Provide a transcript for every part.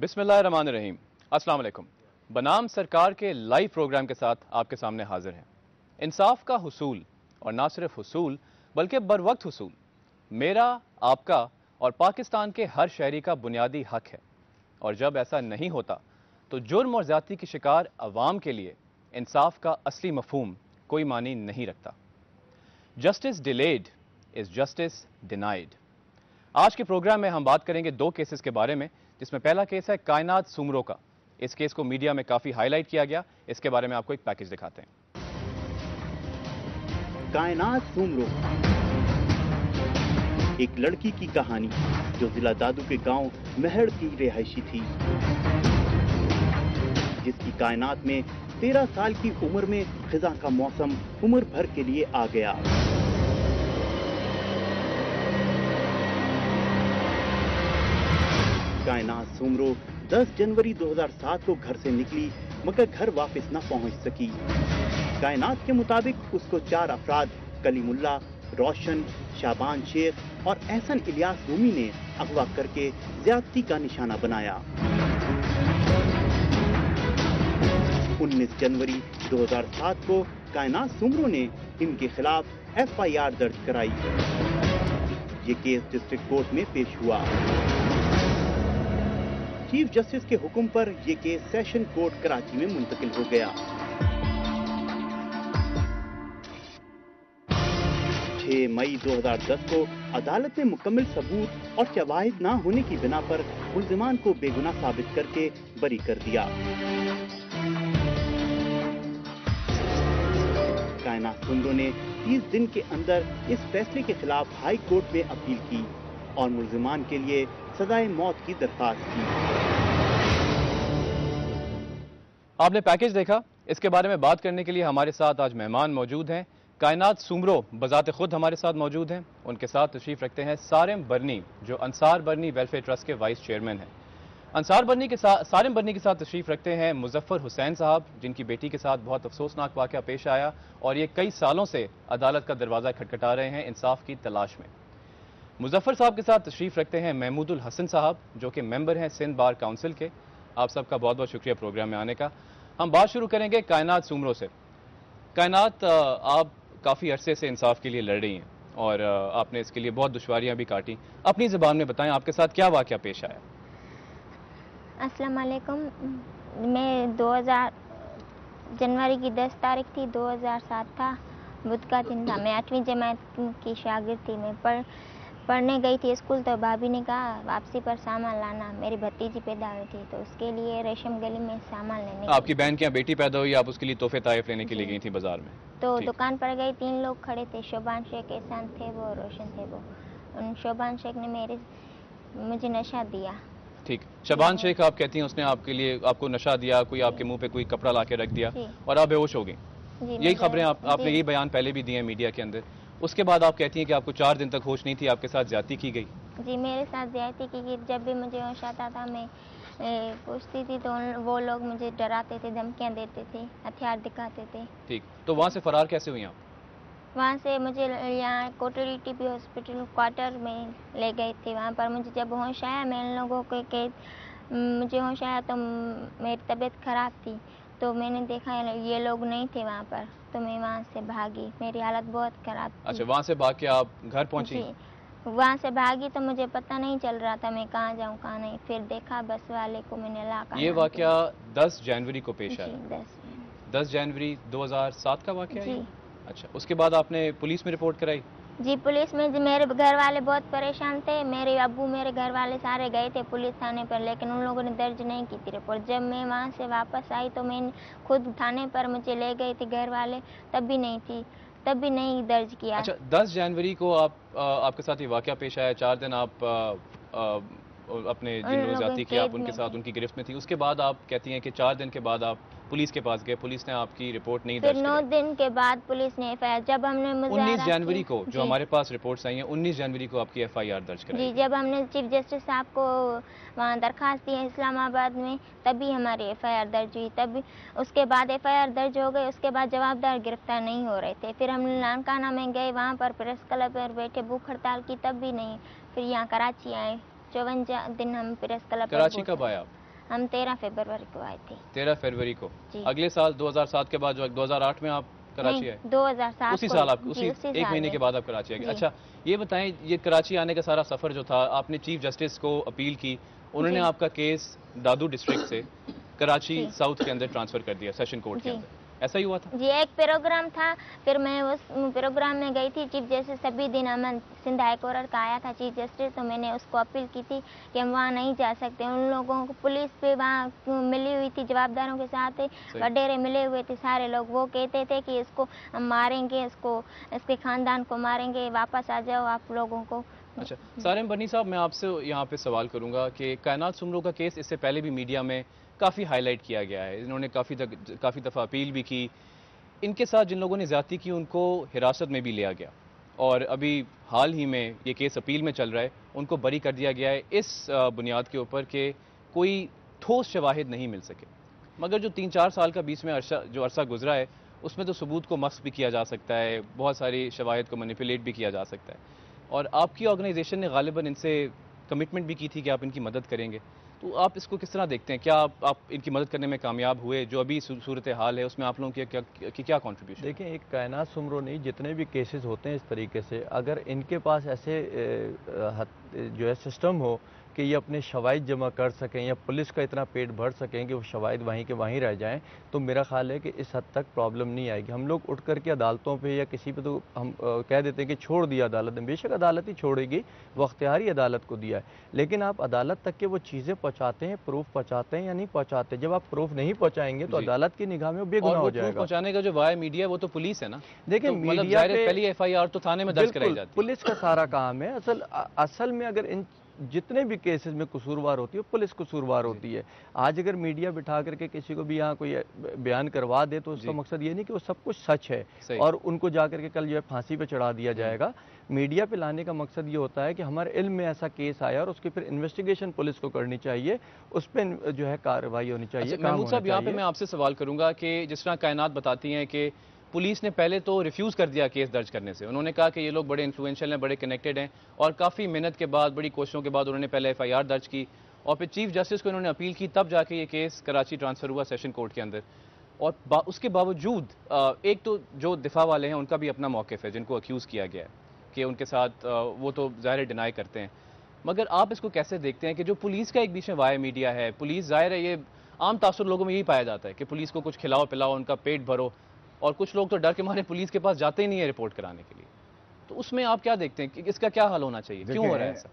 बिस्मिल्लाहिर्रहमानिर्रहीम। अस्सलाम वालेकुम। बनाम सरकार के लाइव प्रोग्राम के साथ आपके सामने हाजिर हैं। इंसाफ का हुसूल, और ना सिर्फ हुसूल बल्कि बरवक्त हुसूल, मेरा, आपका और पाकिस्तान के हर शहरी का बुनियादी हक है। और जब ऐसा नहीं होता तो जुर्म और ज्यादती की शिकार अवाम के लिए इंसाफ का असली मफहूम कोई मानी नहीं रखता। Justice delayed is justice denied. आज के प्रोग्राम में हम बात करेंगे दो केसेस के बारे में, जिसमें पहला केस है कायनात सुमरो का। इस केस को मीडिया में काफी हाईलाइट किया गया। इसके बारे में आपको एक पैकेज दिखाते हैं। कायनात सुमरो, एक लड़की की कहानी जो जिला दादू के गांव महड़ की रिहायशी थी, जिसकी कायनात में 13 साल की उम्र में खिजा का मौसम उम्र भर के लिए आ गया। कायनात सुमरो 10 जनवरी 2007 को घर से निकली मगर घर वापस न पहुंच सकी। कायनात के मुताबिक उसको 4 अफराद कलीमुल्ला, रोशन, शाबान शेख और एहसन इलियास रूमी ने अगवा करके ज्यादती का निशाना बनाया। 19 जनवरी 2007 को कायनात सुमरो ने इनके खिलाफ FIR दर्ज कराई। ये केस डिस्ट्रिक्ट कोर्ट में पेश हुआ। चीफ जस्टिस के हुक्म पर यह केस सेशन कोर्ट कराची में मुंतकिल हो गया। 6 मई 2010 को अदालत ने मुकम्मल सबूत और शवाहिद ना होने की बिना पर मुल्जिमान को बेगुनाह साबित करके बरी कर दिया। कायनात सुमरो ने 30 दिन के अंदर इस फैसले के खिलाफ हाई कोर्ट में अपील की और मुल्जिमान के लिए सजाए मौत की दरख्वास्त की। आपने पैकेज देखा। इसके बारे में बात करने के लिए हमारे साथ आज मेहमान मौजूद हैं। कायनात सुमरो बजाते खुद हमारे साथ मौजूद हैं। उनके साथ तशरीफ रखते हैं सारिम बरनी, जो अंसार बरनी वेलफेयर ट्रस्ट के वाइस चेयरमैन हैं। सारिम बरनी के साथ तशरीफ रखते हैं मुजफ्फर हुसैन साहब, जिनकी बेटी के साथ बहुत अफसोसनाक वाकया पेश आया और ये कई सालों से अदालत का दरवाजा खटखटा रहे हैं इंसाफ की तलाश में। मुजफ्फर साहब के साथ तशरीफ रखते हैं महमूदुल हसन साहब, जो कि मेंबर हैं सिंध बार काउंसिल के। आप सबका बहुत बहुत शुक्रिया प्रोग्राम में आने का। हम बात शुरू करेंगे कायनात सुमरो से। कायनात, आप काफ़ी अरसे से इंसाफ के लिए लड़ रही हैं और आपने इसके लिए बहुत दुश्वारियां भी काटी। अपनी ज़बान में बताएं, आपके साथ क्या वाकया पेश आया? अस्सलाम वालेकुम। मैं 2000 जनवरी की 10 तारीख थी, 2007 था, बुध का दिन था। मैं 8वीं जमात की शागिर्द थी। मैं पढ़ने गई थी स्कूल, तो भाभी ने कहा वापसी पर सामान लाना। मेरी भतीजी पैदा हुई थी, तो उसके लिए रेशम गली में सामान लेने। आपकी बहन की बेटी पैदा हुई, आप उसके लिए तोहफे ताइफ लेने के लिए गई थी बाजार में? तो दुकान पर गई, 3 लोग खड़े थे। शोबान शेख, एहसान थे वो, रोशन थे वो। उन शोबान शेख ने मुझे नशा दिया। ठीक, शबान शेख आप कहती हैं उसने आपके लिए आपको नशा दिया, कोई आपके मुंह पे कोई कपड़ा ला के रख दिया और आप बेहोश हो गई? यही खबरें आपने यही बयान पहले भी दिए हैं मीडिया के अंदर। उसके बाद आप कहती हैं कि आपको 4 दिन तक होश नहीं थी, आपके साथ ज्यादती की गई? जी, मेरे साथ ज्यादती की गई। जब भी मुझे होश आता था, मैं पूछती थी तो वो लोग मुझे डराते थे, धमकियां देते थे, हथियार दिखाते थे। ठीक, तो वहाँ से फरार कैसे हुई आप? वहाँ से मुझे यहाँ कोटरी टीबी हॉस्पिटल क्वार्टर में ले गए थे। वहाँ पर मुझे जब होश आया, मैं इन लोगों के मुझे होश आया तो मेरी तबीयत खराब थी, तो मैंने देखा ये लोग नहीं थे वहाँ पर, तो मैं वहाँ से भागी। मेरी हालत बहुत खराब थी। अच्छा, वहाँ से भाग के आप घर पहुँची? वहाँ से भागी तो मुझे पता नहीं चल रहा था मैं कहाँ जाऊँ कहाँ नहीं। फिर देखा बस वाले को, मैंने लाकर। ये वाकया 10 जनवरी को पेश आया? 10 जनवरी 2007 का वाकया है? अच्छा, उसके बाद आपने पुलिस में रिपोर्ट कराई? जी, पुलिस में मेरे घर वाले बहुत परेशान थे। मेरे अब्बू, मेरे घर वाले सारे गए थे पुलिस थाने पर, लेकिन उन लोगों ने दर्ज नहीं की थी रिपोर्ट। जब मैं वहाँ से वापस आई तो मैं खुद थाने पर मुझे ले गए थे घर वाले, तब भी नहीं थी, तब भी नहीं दर्ज किया। अच्छा, 10 जनवरी को आपके साथ ये वाकया पेश आया, 4 दिन आप अपने जिन लोगों जाती की आप उनके साथ उनकी गिरफ्त में थी। उसके बाद आप कहती हैं कि 4 दिन के बाद आप पुलिस के पास गए, पुलिस ने आपकी रिपोर्ट नहीं दर्ज कराई। 9 दिन के बाद पुलिस ने FIR, जब हमने 19 जनवरी को जो हमारे पास रिपोर्ट्स आई हैं, 19 जनवरी को आपकी FIR दर्ज कराई। जी, जब हमने चीफ जस्टिस साहब को वहाँ दरखास्त दी है इस्लामाबाद में, तभी हमारी FIR दर्ज हुई। तभी उसके बाद FIR दर्ज हो गई। उसके बाद जवाबदार गिरफ्तार नहीं हो रहे थे। फिर हम नानकाना में गए, वहाँ पर प्रेस क्लब पर बैठे, भूख हड़ताल की, तब भी नहीं। फिर यहाँ कराची आए, 54 दिन हम प्रेस क्लब। कराची कब आए आप? हम 13 फरवरी को आए थे। 13 फरवरी को। जी। अगले साल 2007 के बाद जो 2008 में आप कराची आए? 2007 उसी साल आप उसी उसी एक साल महीने में। के बाद आप कराची आ गए। जी। अच्छा, ये बताएं, ये कराची आने का सारा सफर जो था, आपने चीफ जस्टिस को अपील की, उन्होंने जी। आपका केस दादू डिस्ट्रिक्ट से कराची जी। साउथ के अंदर ट्रांसफर कर दिया, सेशन कोर्ट के जी। अंदर, ऐसा ही हुआ था? जी, एक प्रोग्राम था, फिर मैं उस प्रोग्राम में गई थी। चीफ जस्टिस सभी दिन अमन सिंध हाई कोर्ट का आया था चीफ जस्टिस, तो मैंने उसको अपील की थी कि हम वहाँ नहीं जा सकते। उन लोगों को पुलिस पे वहाँ मिली हुई थी, जवाबदारों के साथ वडेरे मिले हुए थे सारे लोग। वो कहते थे कि इसको हम मारेंगे, इसको इसके खानदान को मारेंगे, वापस आ जाओ आप लोगों को। अच्छा, सारिम बनी साहब, मैं आपसे यहाँ पे सवाल करूंगा कि कायनात सुमरो का केस इससे पहले भी मीडिया में काफ़ी हाईलाइट किया गया है, इन्होंने काफ़ी दफ़ा अपील भी की। इनके साथ जिन लोगों ने ज़्यादती की उनको हिरासत में भी लिया गया, और अभी हाल ही में ये केस अपील में चल रहा है, उनको बरी कर दिया गया है इस बुनियाद के ऊपर कि कोई ठोस शवाहिद नहीं मिल सके। मगर जो 3-4 साल का बीच में अरसा गुजरा है, उसमें तो सबूत को मस्क भी किया जा सकता है, बहुत सारी शवाहिद को मैनिपुलेट भी किया जा सकता है, और आपकी ऑर्गेनाइजेशन ने गालिबन इनसे कमिटमेंट भी की थी कि आप इनकी मदद करेंगे। तो आप इसको किस तरह देखते हैं? क्या आप इनकी मदद करने में कामयाब हुए? जो अभी सूरत हाल है उसमें आप लोगों की क्या कॉन्ट्रीब्यूशन? देखिए, एक कायनात सुमरो नहीं, जितने भी केसेस होते हैं इस तरीके से, अगर इनके पास ऐसे जो है सिस्टम हो कि ये अपने शवाहिद जमा कर सकें या पुलिस का इतना पेट भर सकें कि वो शवाहिद वहीं के वहीं रह जाएं, तो मेरा ख्याल है कि इस हद तक प्रॉब्लम नहीं आएगी। हम लोग उठ करके अदालतों पे या किसी पे तो हम कह देते हैं कि छोड़ दिया अदालत ने, बेशक अदालत ही छोड़ेगी, वो अख्तियारी अदालत को दिया है, लेकिन आप अदालत तक के वो चीज़ें पहुँचाते हैं, प्रूफ पहुँचाते हैं या नहीं पहुँचाते। जब आप प्रूफ नहीं पहुँचाएंगे तो अदालत की निगाह में वो बेगुनाह हो जाएगा। पहुंचाने का जो वाया मीडिया, वो तो पुलिस है ना। देखिए, तो मतलब मीडिया पे पहली एफआईआर तो थाने में दर्ज कराई जाती है, पुलिस का सारा काम है। असल में अगर इन जितने भी केसेस में कसूरवार होती है, पुलिस कसूरवार होती है। आज अगर मीडिया बिठा करके किसी को भी यहाँ कोई बयान करवा दे तो उसका मकसद ये नहीं कि वो सब कुछ सच है और उनको जाकर के कल जो है फांसी पे चढ़ा दिया जाएगा। मीडिया पे लाने का मकसद ये होता है कि हमारे इल्म में ऐसा केस आया और उसकी फिर इन्वेस्टिगेशन पुलिस को करनी चाहिए, उस पर जो है कार्रवाई होनी चाहिए। महमूद साहब, यहाँ पे मैं आपसे सवाल करूंगा कि जिस तरह कायनात बताती हैं कि पुलिस ने पहले तो रिफ्यूज़ कर दिया केस दर्ज करने से, उन्होंने कहा कि ये लोग बड़े इन्फ्लुएंशियल हैं, बड़े कनेक्टेड हैं, और काफ़ी मेहनत के बाद, बड़ी कोशिशों के बाद उन्होंने पहले एफआईआर दर्ज की, और फिर चीफ जस्टिस को इन्होंने अपील की, तब जाके ये केस कराची ट्रांसफ़र हुआ सेशन कोर्ट के अंदर। और उसके बावजूद एक तो जो दिफा वाले हैं उनका भी अपना मौक़िफ़ है, जिनको अक्यूज़ किया गया है कि उनके साथ वो तो ज़ाहिर डिनाई करते हैं, मगर आप इसको कैसे देखते हैं कि जो पुलिस का एक बीच में वाया मीडिया है, पुलिस ज़ाहिर है, ये आम तासुर लोगों में यही पाया जाता है कि पुलिस को कुछ खिलाओ पिलाओ, उनका पेट भरो, और कुछ लोग तो डर के मारे पुलिस के पास जाते ही नहीं है रिपोर्ट कराने के लिए। तो उसमें आप क्या देखते हैं कि इसका क्या हल होना चाहिए, क्यों हो रहा है ऐसा?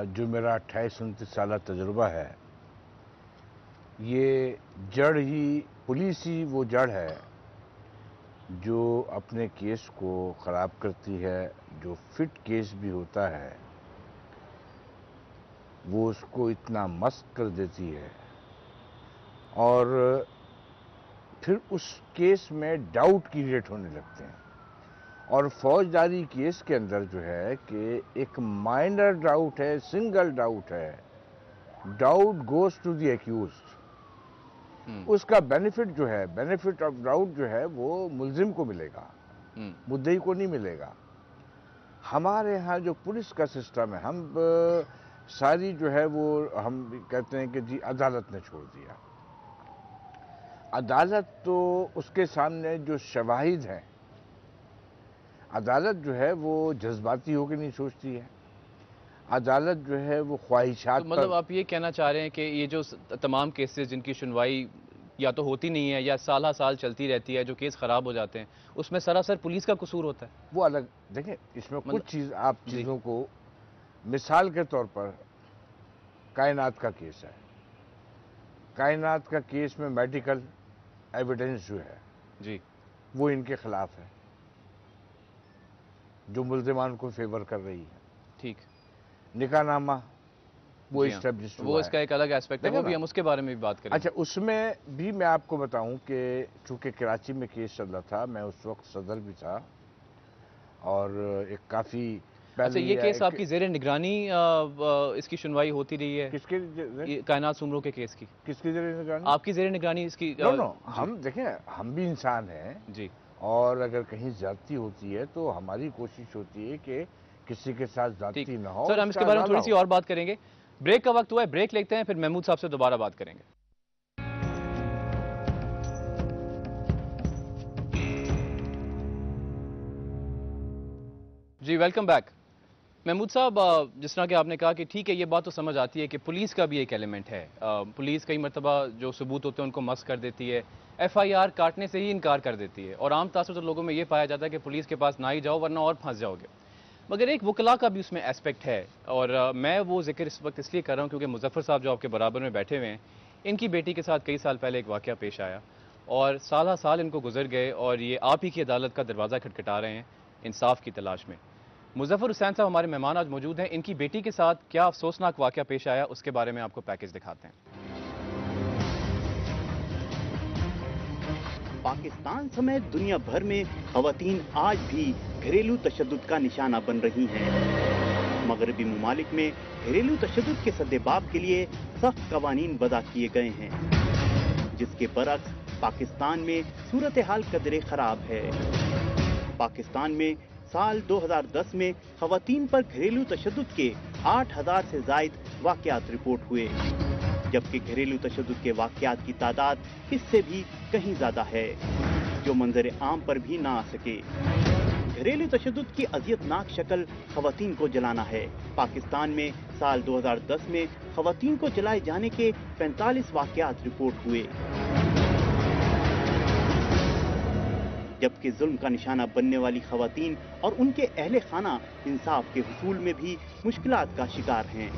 जो मेरा 28-29 साल तजुर्बा है, ये जड़ ही पुलिस ही वो जड़ है जो अपने केस को ख़राब करती है। जो फिट केस भी होता है वो उसको इतना मस्त कर देती है, और फिर उस केस में डाउट क्रिएट होने लगते हैं। और फौजदारी केस के अंदर जो है कि एक माइनर डाउट है, सिंगल डाउट है, doubt goes to the accused, उसका बेनिफिट जो है, बेनिफिट ऑफ डाउट जो है वो मुल्जिम को मिलेगा, मुद्दई को नहीं मिलेगा। हमारे यहाँ जो पुलिस का सिस्टम है, हम सारी जो है वो हम कहते हैं कि जी अदालत ने छोड़ दिया। अदालत तो उसके सामने जो शवाहिद हैं, अदालत जो है वो जज्बाती होकर नहीं सोचती है, अदालत जो है वो ख्वाहिशात। तो मतलब आप ये कहना चाह रहे हैं कि ये जो तमाम केसेस जिनकी सुनवाई या तो होती नहीं है या साल साल चलती रहती है, जो केस ख़राब हो जाते हैं, उसमें सरासर पुलिस का कसूर होता है? वो अलग देखें, इसमें कुछ चीज़ आप चीज़ों को, मिसाल के तौर पर कायनात का केस है, कायनात का केस में मेडिकल एविडेंस जो है जी वो इनके खिलाफ है, जो मुल्जिमान को फेवर कर रही है। ठीक, निकाहनामा वो इस्टेब्लिश हुआ है, वो इसका एक अलग एस्पेक्ट है, वो भी हम उसके बारे में भी बात करेंगे। अच्छा, उसमें भी मैं आपको बताऊं कि चूंकि कराची में केस चल रहा था, मैं उस वक्त सदर भी था, और एक काफ़ी अच्छा, ये केस आपकी ज़ेरे निगरानी इसकी सुनवाई होती रही है? किसके? कायनात सुमरो के केस की। किसकी ज़ेरे निगरानी? आपकी ज़ेरे निगरानी इसकी? नो, हम देखें, हम भी इंसान हैं जी, और अगर कहीं ज्यादती होती है तो हमारी कोशिश होती है कि किसी के साथ ज्यादती ना हो। सर, हम इसके बारे में थोड़ी सी और बात करेंगे। ब्रेक का वक्त हुआ है, ब्रेक लेते हैं, फिर महमूद साहब से दोबारा बात करेंगे। जी वेलकम बैक। महमूद साहब, जिस तरह कि आपने कहा कि ठीक है, ये बात तो समझ आती है कि पुलिस का भी एक एलिमेंट है। पुलिस कई मरतबा जो सबूत होते हैं उनको मस कर देती है, FIR काटने से ही इनकार कर देती है, और आम तासुर तो लोगों में ये पाया जाता है कि पुलिस के पास ना ही जाओ वरना और फंस जाओगे। मगर एक वकला का भी उसमें एस्पेक्ट है, और मैं वो जिक्र इस वक्त इसलिए कर रहा हूँ क्योंकि मुजफ्फर साहब जो आपके बराबर में बैठे हुए हैं, इनकी बेटी के साथ कई साल पहले एक वाक़या पेश आया और साल इनको गुजर गए, और ये आप ही की अदालत का दरवाज़ा खटखटा रहे हैं इंसाफ की तलाश में। मुजफ्फर हुसैन साहब हमारे मेहमान आज मौजूद हैं। इनकी बेटी के साथ क्या अफसोसनाक वाक़या पेश आया, उसके बारे में आपको पैकेज दिखाते हैं। पाकिस्तान समेत दुनिया भर में खवातीन आज भी घरेलू तशद्दुद का निशाना बन रही हैं। मगरबी ममालिक में घरेलू तशद्दुद के सद्देबाब के लिए सख्त कवानीन वज़ा किए गए हैं, जिसके बरक्स पाकिस्तान में सूरत हाल कदरे खराब है। पाकिस्तान में साल 2010 में खवातीन पर घरेलू तशद्दुद के 8000 से जायद वाक़यात रिपोर्ट हुए, जबकि घरेलू तशद्दुद के वाक़यात की तादाद इससे भी कहीं ज्यादा है, जो मंजर आम पर भी ना आ सके। घरेलू तशद्दुद की अजियतनाक शक्ल खवातीन को जलाना है। पाकिस्तान में साल 2010 में खवातीन को जलाए जाने के 45 वाक़यात रिपोर्ट हुए, जबकि जुल्म का निशाना बनने वाली खवातीन और उनके अहले खाना इंसाफ के हुसूल में भी मुश्किलात का शिकार हैं।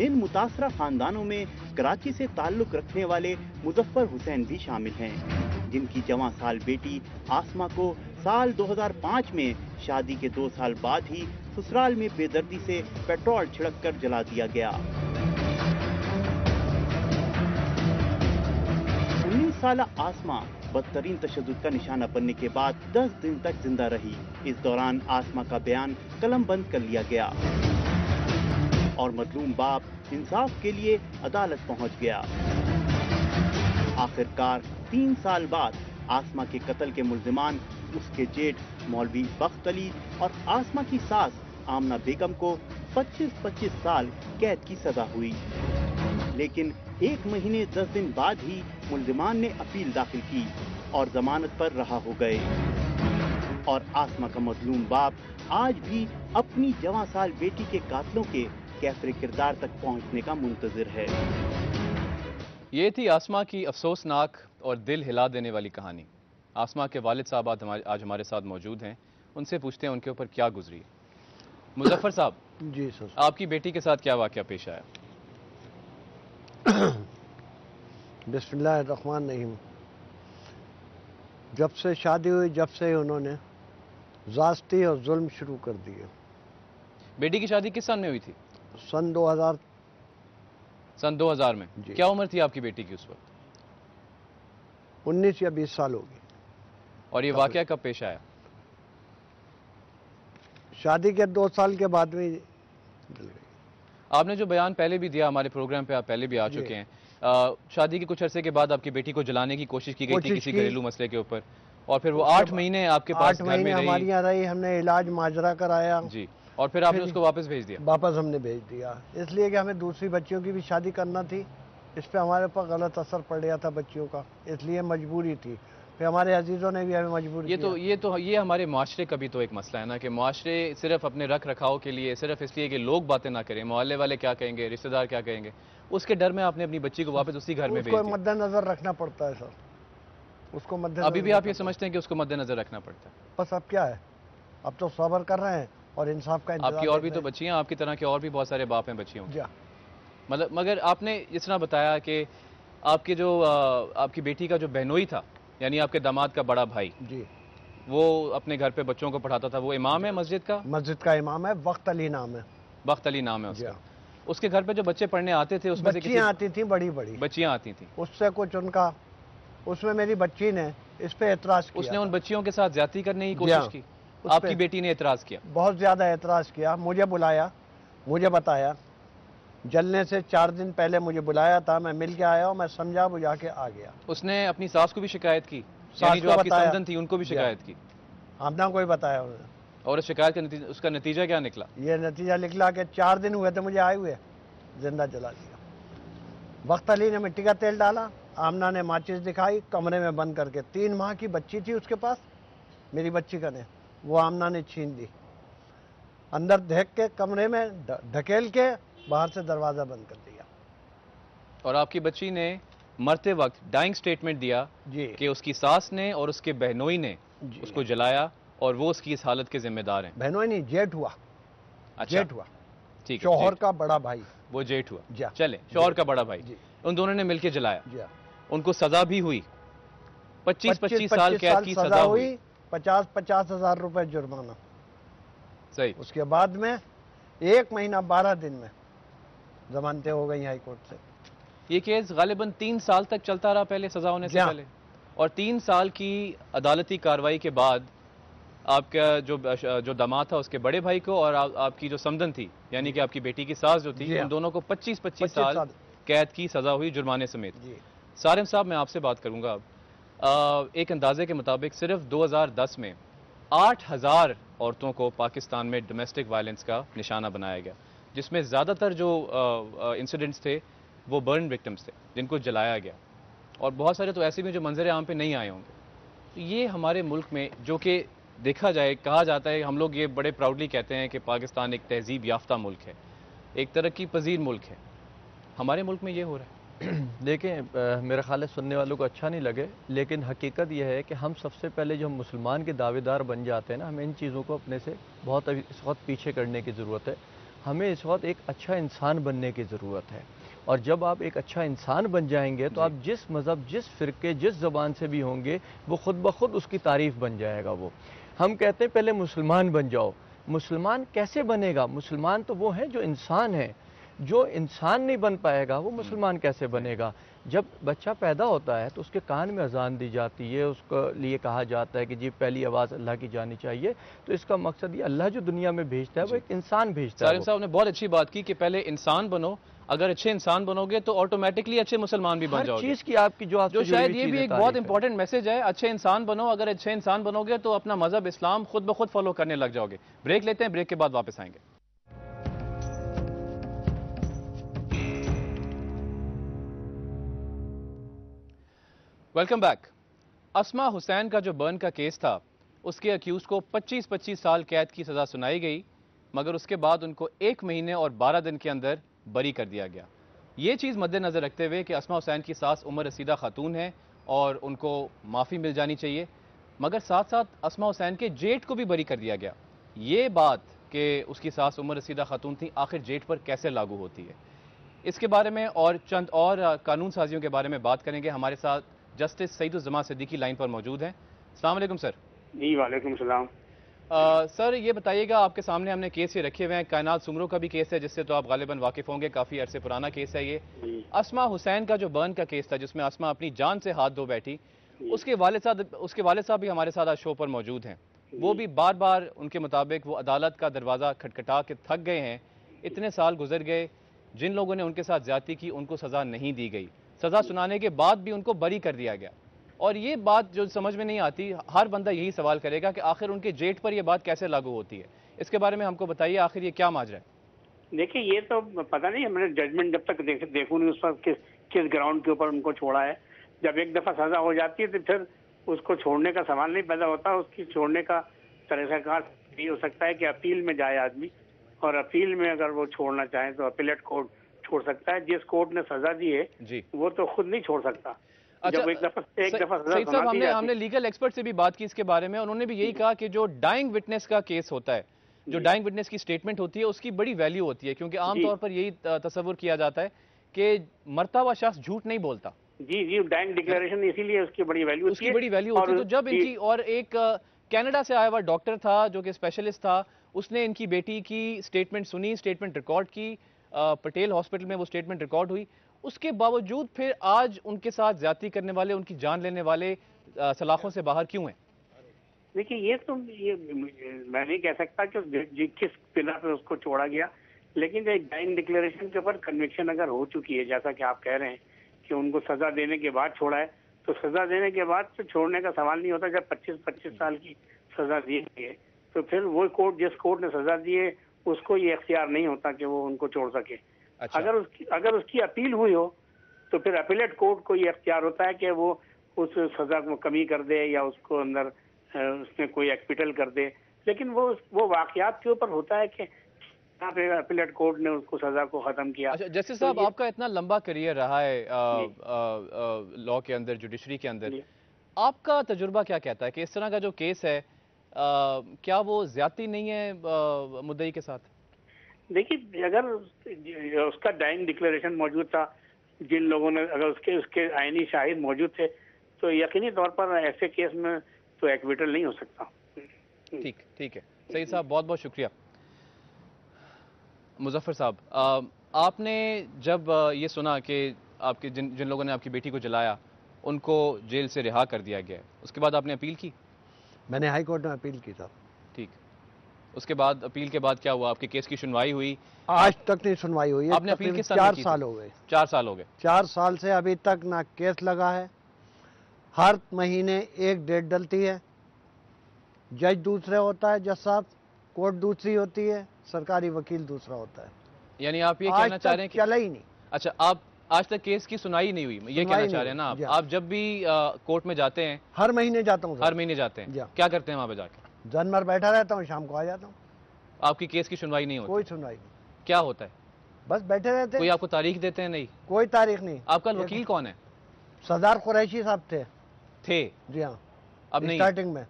इन मुतासरा खानदानों में कराची से ताल्लुक रखने वाले मुजफ्फर हुसैन भी शामिल हैं, जिनकी जवां साल बेटी आसमा को साल 2005 में शादी के 2 साल बाद ही ससुराल में बेदर्दी से पेट्रोल छिड़क कर जला दिया गया। 19 साल आसमा बदतरीन तशद्दुद का निशाना बनने के बाद 10 दिन तक जिंदा रही। इस दौरान आसमा का बयान कलम बंद कर लिया गया और मजलूम बाप इंसाफ के लिए अदालत पहुंच गया। आखिरकार 3 साल बाद आसमा के कत्ल के मुल्जिमान उसके जेठ मौलवी बख्त अली और आसमा की सास आमना बेगम को 25-25 साल कैद की सजा हुई, लेकिन 1 महीने 10 दिन बाद ही मुल्जिमान ने अपील दाखिल की और जमानत पर रहा हो गए, और आसमा का मजलूम बाप आज भी अपनी जवां साल बेटी के कातलों के कैफरे किरदार तक पहुंचने का मुंतजिर है। ये थी आसमा की अफसोसनाक और दिल हिला देने वाली कहानी। आसमा के वालिद साहब आज हमारे साथ मौजूद हैं, उनसे पूछते हैं उनके ऊपर क्या गुजरी। मुजफ्फर साहब जी सर, आपकी बेटी के साथ क्या वाक़या पेश आया? बिस्मिल्लाहिर्रहमानिर्रहीम। जब से शादी हुई, जब से उन्होंने ज़्यादती और जुल्म शुरू कर दिए। बेटी की शादी किस सन में हुई थी? सन 2000। सन 2000 में। जी। क्या उम्र थी आपकी बेटी की उस वक्त? 19 या 20 साल होगी। और ये वाक़या कब पेश आया? शादी के 2 साल के बाद में जल गई। आपने जो बयान पहले भी दिया हमारे प्रोग्राम पे, आप पहले भी आ चुके हैं, शादी के कुछ अरसे के बाद आपकी बेटी को जलाने की कोशिश की गई थी किसी घरेलू मसले के ऊपर, और फिर वो 8 महीने आपके पास घर में रही। हमारे यहाँ रही, हमने इलाज माजरा कराया जी, और फिर आपने उसको वापस भेज दिया? वापस हमने भेज दिया, इसलिए कि हमें दूसरी बच्चियों की भी शादी करना थी। इस पे हमारे ऊपर गलत असर पड़ गया था बच्चियों का, इसलिए मजबूरी थी। फिर हमारे अजीज़ों ने भी हमें मजबूर किया। ये हमारे माशरे का भी तो एक मसला है ना, कि माशरे सिर्फ अपने रख रखाव के लिए, सिर्फ इसलिए कि लोग बातें ना करें, मोहल्ले वाले क्या कहेंगे, रिश्तेदार क्या कहेंगे, उसके डर में आपने अपनी बच्ची को वापस उसी घर में भेज दिया। उसको मद्देनजर रखना पड़ता है सर, उसको मद्देनजर। अभी भी आप ये समझते हैं कि उसको मद्देनजर रखना पड़ता है? बस अब क्या है, अब तो सब्र कर रहे हैं और इंसाफ का इंतजार। आपकी और भी तो बच्चियां, आपकी तरह के और भी बहुत सारे बाप हैं बच्चियों के। मतलब मगर आपने इस तरह बताया कि आपके जो आपकी बेटी का जो बहनोई था, यानी आपके दामाद का बड़ा भाई जी, वो अपने घर पे बच्चों को पढ़ाता था, वो इमाम है मस्जिद का? मस्जिद का इमाम है, वक्त अली नाम है। वक्त अली नाम है उसका। उसके घर पे जो बच्चे पढ़ने आते थे उसमें से बच्चियां आती थी, बड़ी बड़ी बच्चियां आती थी, उससे कुछ उनका, उसमें मेरी बच्ची ने इस पे एतराज किया। उसने उन बच्चियों के साथ ज्यादती करने की कोशिश की? आपकी बेटी ने एतराज किया? बहुत ज्यादा एतराज किया। मुझे बुलाया, मुझे बताया, जलने से 4 दिन पहले मुझे बुलाया था, मैं मिल के आया और मैं समझा बुझा के आ गया। उसने अपनी सास को भी शिकायत की? यानी जो आपकी समधन थी उनको भी शिकायत की? हमने कोई बताया उन्हें। और शिकायत का उसका नतीजा क्या निकला? ये नतीजा निकला कि 4 दिन हुए थे मुझे आए हुए, जिंदा जला दिया। वक्त अली ने मिट्टी का तेल डाला, आमना ने माचिस दिखाई, कमरे में बंद करके, 3 माह की बच्ची थी उसके पास, मेरी बच्ची का ने, वो आमना ने छीन दी। अंदर देख के कमरे में ढकेल के बाहर से दरवाजा बंद कर दिया। और आपकी बच्ची ने मरते वक्त डाइंग स्टेटमेंट दिया जी कि उसकी सास ने और उसके बहनोई ने उसको जलाया और वो उसकी इस हालत के जिम्मेदार हैं। बहनोई नहीं, जेठ हुआ। अच्छा, जेठ हुआ, ठीक है, शौहर का बड़ा भाई, वो जेठ हुआ। जी चले, शौहर का बड़ा भाई, उन दोनों ने मिलकर जलाया। जी, उनको सजा भी हुई, 25-25 साल कैद की सजा हुई, 50-50 हजार रुपए जुर्माना। सही। उसके बाद में 1 महीना 12 दिन में जमानतें हो गई हाई कोर्ट से। ये केस गालिबन 3 साल तक चलता रहा पहले सजा होने से पहले, और 3 साल की अदालती कार्रवाई के बाद आपका जो दामाद था उसके बड़े भाई को और आपकी जो समदन थी यानी कि आपकी बेटी की सास जो थी, उन दोनों को 25-25 साल कैद की सजा हुई जुर्माने समेत। सारिम साहब, मैं आपसे बात करूंगा अब। एक अंदाजे के मुताबिक सिर्फ 2010 में 8000 औरतों को पाकिस्तान में डोमेस्टिक वायलेंस का निशाना बनाया गया, जिसमें ज़्यादातर जो इंसिडेंट्स थे वो बर्न विक्टिम्स थे जिनको जलाया गया, और बहुत सारे तो ऐसे भी जो मंजर आम पे नहीं आए होंगे। तो ये हमारे मुल्क में, जो कि देखा जाए, कहा जाता है, हम लोग ये बड़े प्राउडली कहते हैं कि पाकिस्तान एक तहजीब याफ्ता मुल्क है, एक तरक्की पजीर मुल्क है, हमारे मुल्क में ये हो रहा है। देखें, मेरा ख्याल है सुनने वालों को अच्छा नहीं लगे, लेकिन हकीकत यह है कि हम सबसे पहले जो मुसलमान के दावेदार बन जाते हैं ना, हमें इन चीज़ों को अपने से बहुत इस वक्त पीछे करने की ज़रूरत है। हमें इस वक्त एक अच्छा इंसान बनने की ज़रूरत है, और जब आप एक अच्छा इंसान बन जाएंगे तो आप जिस मज़हब, जिस फ़िरके, जिस ज़बान से भी होंगे, वो ख़ुद ब खुद उसकी तारीफ़ बन जाएगा। वो हम कहते हैं पहले मुसलमान बन जाओ। मुसलमान कैसे बनेगा? मुसलमान तो वो है जो इंसान है। जो इंसान नहीं बन पाएगा वो मुसलमान कैसे बनेगा? जब बच्चा पैदा होता है तो उसके कान में अजान दी जाती है, उसको लिए कहा जाता है कि जी पहली आवाज़ अल्लाह की जानी चाहिए। तो इसका मकसद ये, अल्लाह जो दुनिया में भेजता है वो एक इंसान भेजता है। सारिम साहब ने बहुत अच्छी बात की कि पहले इंसान बनो, अगर अच्छे इंसान बनोगे तो ऑटोमेटिकली अच्छे मुसलमान भी बन जाओगे। चीज़ की आपकी जो शायद ये भी एक बहुत इंपॉर्टेंट मैसेज है, अच्छे इंसान बनो। अगर अच्छे इंसान बनोगे तो अपना मजहब इस्लाम खुद ब खुद फॉलो करने लग जाओगे। ब्रेक लेते हैं, ब्रेक के बाद वापस आएंगे। Welcome back. अस्मा हुसैन का जो बर्न का केस था, उसके अक्यूज को 25-25 साल कैद की सजा सुनाई गई, मगर उसके बाद उनको 1 महीने और 12 दिन के अंदर बरी कर दिया गया। ये चीज़ मद्देनज़र रखते हुए कि अस्मा हुसैन की सास उमर रसीदा खातून है और उनको माफ़ी मिल जानी चाहिए, मगर साथ साथ अस्मा हुसैन के जेठ को भी बरी कर दिया गया। ये बात कि उसकी सास उमर रसीदा खातून थी, आखिर जेठ पर कैसे लागू होती है, इसके बारे में और चंद और कानून साजियों के बारे में बात करेंगे। हमारे साथ जस्टिस सईदुज़्ज़मा सिद्दीकी लाइन पर मौजूद हैं। अस्सलाम वालेकुम सर। जी वालेकुम सलाम। सर ये बताइएगा, आपके सामने हमने केस ये रखे हुए हैं, कायनात सुमरो का भी केस है जिससे तो आप गालिबन वाकिफ होंगे, काफ़ी अरसे पुराना केस है ये। अस्मा हुसैन का जो बर्न का केस था जिसमें अस्मा अपनी जान से हाथ धो बैठी, उसके वालिद साहब भी हमारे साथ आज शो पर मौजूद हैं। वो भी बार बार उनके मुताबिक वो अदालत का दरवाज़ा खटखटा के थक गए हैं। इतने साल गुजर गए, जिन लोगों ने उनके साथ ज्यादती की उनको सज़ा नहीं दी गई, सज़ा सुनाने के बाद भी उनको बरी कर दिया गया। और ये बात जो समझ में नहीं आती, हर बंदा यही सवाल करेगा कि आखिर उनके जेठ पर यह बात कैसे लागू होती है। इसके बारे में हमको बताइए, आखिर ये क्या माजरा है? देखिए, ये तो पता नहीं, हमने जजमेंट जब तक देखूं नहीं उस पर किस ग्राउंड के ऊपर उनको छोड़ा है। जब एक दफा सजा हो जाती है तो फिर उसको छोड़ने का सवाल नहीं पैदा होता। उसकी छोड़ने का तरीकाकार ये हो सकता है कि अपील में जाए आदमी, और अपील में अगर वो छोड़ना चाहे तो अपीलेट कोर्ट छोड़ सकता है। जिस कोर्ट ने सजा दी है वो तो खुद नहीं छोड़ सकता। अच्छा, जब एक दफा सईद साहब, हमने लीगल एक्सपर्ट से भी बात की इसके बारे में, उन्होंने भी यही कहा कि जो डाइंग विटनेस का केस होता है, जो डाइंग विटनेस की स्टेटमेंट होती है, उसकी बड़ी वैल्यू होती है, क्योंकि आमतौर पर यही तस्वुर किया जाता है कि मरता हुआ शख्स झूठ नहीं बोलता। जी, डाइंग डिक्लेरेशन, इसीलिए उसकी बड़ी वैल्यू होती है। तो जब इनकी, और एक कनाडा से आया हुआ डॉक्टर था जो कि स्पेशलिस्ट था, उसने इनकी बेटी की स्टेटमेंट सुनी, स्टेटमेंट रिकॉर्ड की, पटेल हॉस्पिटल में वो स्टेटमेंट रिकॉर्ड हुई। उसके बावजूद फिर आज उनके साथ ज्यादती करने वाले, उनकी जान लेने वाले सलाखों से बाहर क्यों हैं? देखिए, ये मैं नहीं कह सकता कि किस बिना पे उसको छोड़ा गया, लेकिन एक डाइंग डिक्लेरेशन के ऊपर कन्विक्शन अगर हो चुकी है, जैसा कि आप कह रहे हैं कि उनको सजा देने के बाद छोड़ा है, तो सजा देने के बाद तो छोड़ने का सवाल नहीं होता। जब 25-25 साल की सजा दी है तो फिर वो कोर्ट, जिस कोर्ट ने सजा दी है, उसको ये इख्तियार नहीं होता कि वो उनको छोड़ सके। अच्छा। अगर उसकी अपील हुई हो तो फिर अपीलेट कोर्ट को ये अख्तियार होता है कि वो उस सजा को कमी कर दे या उसको अंदर उसमें कोई एक्विटल कर दे। लेकिन वो वाकयात के ऊपर होता है कि यहाँ पे अपीलेट कोर्ट ने उसको सजा को खत्म किया। अच्छा जस्टिस तो साहब, ये आपका इतना लंबा करियर रहा है लॉ के अंदर, जुडिशरी के अंदर, आपका तजुर्बा क्या कहता है कि इस तरह का जो केस है क्या वो ज्यादती नहीं है मुद्दई के साथ? देखिए, अगर उसका डाइंग डिक्लेरेशन मौजूद था, जिन लोगों ने अगर उसके आईनी शाहिद मौजूद थे, तो यकीनी तौर पर ऐसे केस में तो एक्विटल नहीं हो सकता। ठीक है सईद साहब, बहुत बहुत शुक्रिया। मुजफ्फर साहब, आपने जब ये सुना कि आपके जिन लोगों ने आपकी बेटी को जलाया उनको जेल से रिहा कर दिया गया है, उसके बाद आपने अपील की? मैंने हाई कोर्ट में अपील की था। ठीक, उसके बाद अपील के बाद क्या हुआ? आपके केस की सुनवाई हुई? आज तक नहीं सुनवाई हुई है। आपने अपील किस साल 4 की थी? साल हो गए। 4 साल हो गए। 4 साल से अभी तक ना केस लगा है। हर महीने एक डेट डलती है, जज दूसरे होता है, जज साहब, कोर्ट दूसरी होती है, सरकारी वकील दूसरा होता है। यानी आप ये कहना चाह रहे हैं कि चला ही नहीं। अच्छा, आप आज तक केस की सुनाई नहीं हुई, ये कहना चाह रहे हैं ना आप? आप जब भी कोर्ट में जाते हैं? हर महीने जाता हूँ। हर महीने जाते हैं? क्या करते हैं वहां पे जाके? दिन भर बैठा रहता हूँ, शाम को आ जाता हूँ। आपकी केस की सुनवाई नहीं होती? कोई सुनवाई नहीं। क्या होता है? बस बैठे रहते हैं। कोई आपको तारीख देते हैं? नहीं, कोई तारीख नहीं। आपका वकील कौन है? सरदार कुरैशी साहब थे। जी हाँ, अब नहीं? स्टार्टिंग में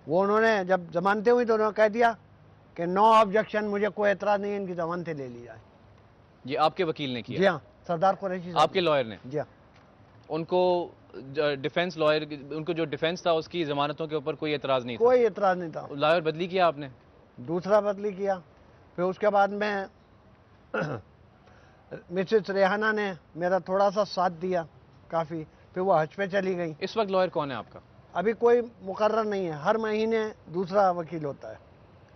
वो, उन्होंने जब जमानतें हुई तो उन्होंने कह दिया कि नो ऑब्जेक्शन, मुझे कोई एतराज नहीं है, इनकी जमानतें ले ली जाए। ये आपके वकील ने किया? जी हाँ, सरदार कुरैशी साहब, आपके लॉयर ने? जी हाँ। उनको डिफेंस लॉयर, उनको जो डिफेंस था उसकी जमानतों के ऊपर कोई एतराज नहीं था? कोई एतराज नहीं था। लॉयर बदली किया आपने? दूसरा बदली किया। फिर उसके बाद में मिसेस रेहाना ने मेरा थोड़ा सा साथ दिया काफ़ी, फिर वो हज पे चली गई। इस वक्त लॉयर कौन है आपका? अभी कोई मुकर्रर नहीं है, हर महीने दूसरा वकील होता है।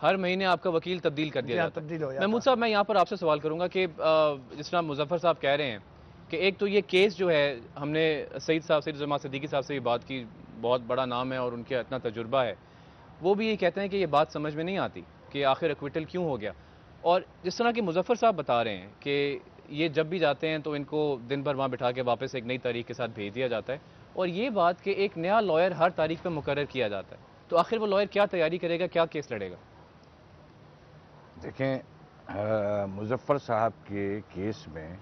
हर महीने आपका वकील तब्दील कर दिया जाता है? तब्दील हो जाता है। महमूद साहब, मैं यहाँ पर आपसे सवाल करूंगा कि जिस तरह मुजफ्फर साहब कह रहे हैं कि एक तो ये केस जो है, हमने सईद जमात सिद्दीकी साहब से भी बात की, बहुत बड़ा नाम है और उनका इतना तजुर्बा है, वो भी ये कहते हैं कि ये बात समझ में नहीं आती कि आखिर एक्विटल क्यों हो गया। और जिस तरह की मुजफ्फर साहब बता रहे हैं कि ये जब भी जाते हैं तो इनको दिन भर वहाँ बिठा के वापस एक नई तारीख के साथ भेज दिया जाता है, और ये बात कि एक नया लॉयर हर तारीख पर मुकर्रर किया जाता है, तो आखिर वो लॉयर क्या तैयारी करेगा, क्या केस लड़ेगा? देखें, मुजफ्फर साहब के केस में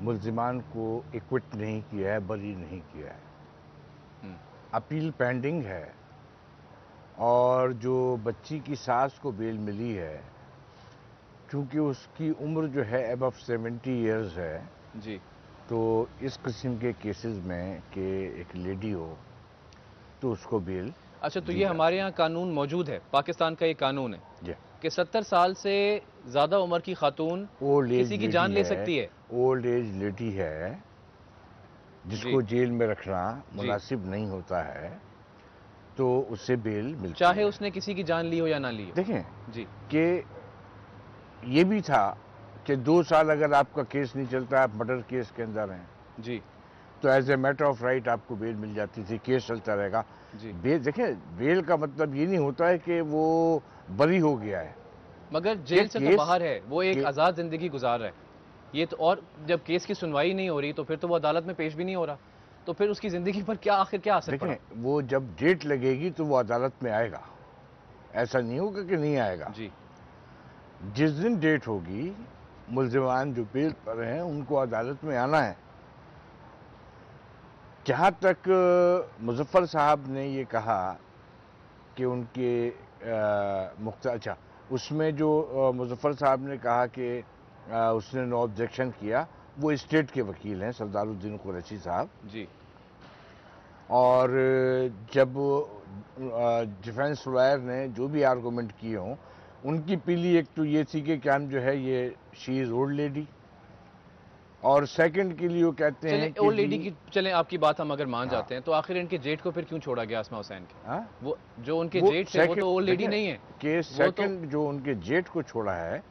मुल्जिमान को एक्विट नहीं किया है, बरी नहीं किया है, अपील पेंडिंग है। और जो बच्ची की सास को बेल मिली है, क्योंकि उसकी उम्र जो है अबव 70 इयर्स है जी, तो इस किस्म के केसेस में कि एक लेडी हो तो उसको बेल। अच्छा, तो ये हमारे यहाँ कानून मौजूद है, पाकिस्तान का ये कानून है जी कि 70 साल से ज़्यादा उम्र की खातून किसी की जान ले सकती है? ओल्ड एज लेडी है जिसको जेल में रखना मुनासिब नहीं होता है, तो उससे बेल मिलती है, चाहे उसने किसी की जान ली हो या ना ली हो। देखें जी, कि ये भी था कि 2 साल अगर आपका केस नहीं चलता, आप मर्डर केस के अंदर हैं जी, तो as a matter of right आपको बेल मिल जाती थी, केस चलता रहेगा। जी, बेल, देखें, बेल का मतलब ये नहीं होता है कि वो बरी हो गया है, मगर जेल से तो बाहर है, वो एक आज़ाद ज़िंदगी गुजार रहा है ये तो। और जब केस की सुनवाई नहीं हो रही तो फिर तो वो अदालत में पेश भी नहीं हो रहा, तो फिर उसकी ज़िंदगी पर क्या आखिर क्या असर पड़ा? देखें, वो जब डेट लगेगी तो वो अदालत में आएगा, ऐसा नहीं होगा कि नहीं आएगा। जी, जिस दिन डेट होगी, मुल्जिमान जो बेल पर हैं उनको अदालत में आना है। जहाँ तक मुजफ्फर साहब ने ये कहा कि उनके अच्छा, उसमें जो मुजफ्फर साहब ने कहा कि उसने नो ऑब्जेक्शन किया, वो स्टेट के वकील हैं सरदारुद्दीन कुरैशी साहब जी, और जब डिफेंस लॉयर ने जो भी आर्गूमेंट किए हों, उनकी पीली एक तो ये थी कि क्या जो है ये शी इज़ ओल्ड लेडी, और सेकंड के लिए वो कहते हैं कि ओल्ड लेडी की, चलें आपकी बात हम अगर मान जाते हैं, तो आखिर इनके जेठ को फिर क्यों छोड़ा गया आसमा हुसैन के? वो जो उनके जेठ थे वो तो ओल्ड लेडी नहीं है कि सेकंड जो उनके जेठ को छोड़ा है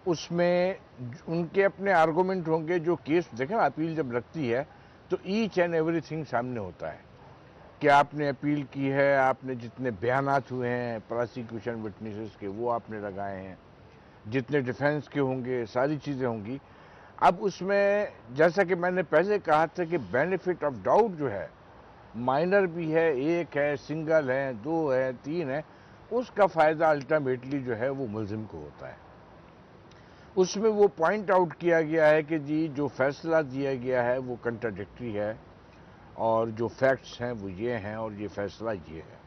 उसमें उनके अपने आर्गूमेंट होंगे। जो केस देखें, अपील जब लगती है तो ईच एंड एवरीथिंग सामने होता है कि आपने अपील की है, आपने जितने बयानात हुए हैं प्रोसिक्यूशन विटनेसेस के वो आपने लगाए हैं, जितने डिफेंस के होंगे, सारी चीज़ें होंगी। अब उसमें जैसा कि मैंने पहले कहा था कि बेनिफिट ऑफ डाउट जो है, माइनर भी है, एक है, सिंगल है, दो है, तीन है, उसका फ़ायदा अल्टीमेटली जो है वो मुलजिम को होता है। उसमें वो पॉइंट आउट किया गया है कि जी जो फैसला दिया गया है वो कंट्राडिक्टरी है और जो फैक्ट्स हैं वो ये हैं और ये फैसला ये है।